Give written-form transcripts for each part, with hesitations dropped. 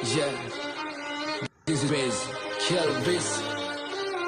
Yeah, this is Kelvis.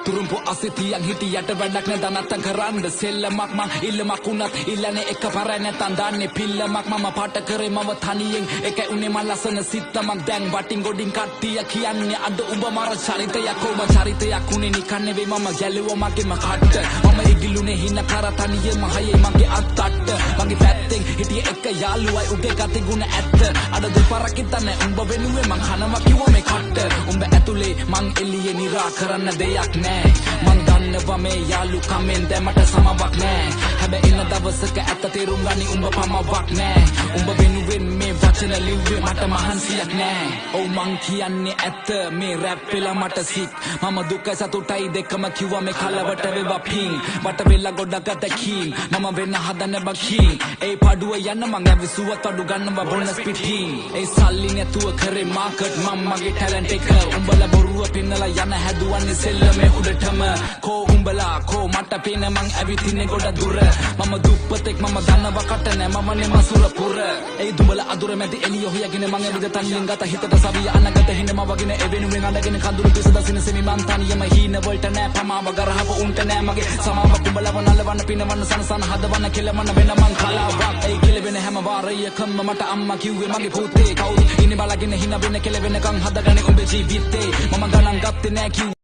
Turumpo asitiang hitiයට වැඩක් නැ දනත්තන් කරන්න සෙල්ලමක් මං ඉල්ලමක් උනත් ඉල්ලන්නේ එක පාරයි නැතන් දාන්නේ පිල්ලමක් මම පාට කරේ මව තනියෙන් එකයි උනේ මං ලස්සන සිත්තමක් දැන් වටින් ගොඩින් කට්ටිය කියන්නේ අද උඹ මර චරිතයක් ඔබ චරිතයක් උනේ නිකන් නෙවෙයි මම ගැලුවා මගේම කට්ට මම ඉගිලුනේ හින කර තනියම හයේ මගේ අත්තට්ට මගේ පැත්තෙන් හිටියේ එක යාළුවයි උගේ ගති ගුණ ඇත්ත අද දෙපාරක් හිතන්නේ උඹ වෙනුවේ මං කනවා කිව්වා මේ කට්ට උඹ ඇතුලේ මං එළියේ නිරා කරන්න දෙයක් නෑ මං දන්නවා මේ යාළුකමෙන් දැමට සමවක් නෑ හැබැයි එන දවසක ඇත්ත තේරුම් ගනි උඹ පමවක් නෑ උඹ වෙනුවෙන් මේ වචන ලිව්වේ මට මහන්සියක් නෑ ඔව් මං කියන්නේ ඇත්ත මේ රැප් වෙලා මට සික් මම දුක සතුටයි දෙකම කිව්වා මේ කලවට වේවා පිං මට වෙලා ගොඩක් අතකින් මම වෙන්න හදන බකින් ඒ පාඩුව යන්න මං ඇවිසුවත් අඩු ගන්නවා බොනස් පිටින් ඒ සල්ලි නැතුව කරේ මාකට් මම මගේ ටැලන්ට් එක උඹලා බොරුව පින්නලා යන හැදුවන්නේ සෙල්ලමේ උඩටම කෝ උඹලා කෝ මට පේන මං ඇවිතින්නේ ගොඩ දුර මම දුප්පතෙක් මම දන්නවා කට නෑ මමනේ මසුර පුර ඒ දුඹලා අදුර මැදි එළිය හොයගෙන මං ඇවිද තනියෙන් ගත හිතට සවිය අනගත හිඳ මවගෙන එවෙනුවෙන් අඬගෙන කඳුළු පිස දසින සෙමි මං තනියම හීන වලට නෑ පමාව ගරහව උන්ට නෑ මගේ සමාව කුඹලව නලවන්න පිනවන්න සනසන හදවන්න කෙලමන වෙන මං කලාවක් ඒ කෙලවෙන හැම වාරයකම මට අම්මා කිව්වේ මගේ පුතේ කවුද ඉන්නේ බලගෙන හින වෙන කෙලවෙනකන් හදගන්නේ උඹේ ජීවිතේ මම ගණන් ගත්තේ නෑ කිව්වේ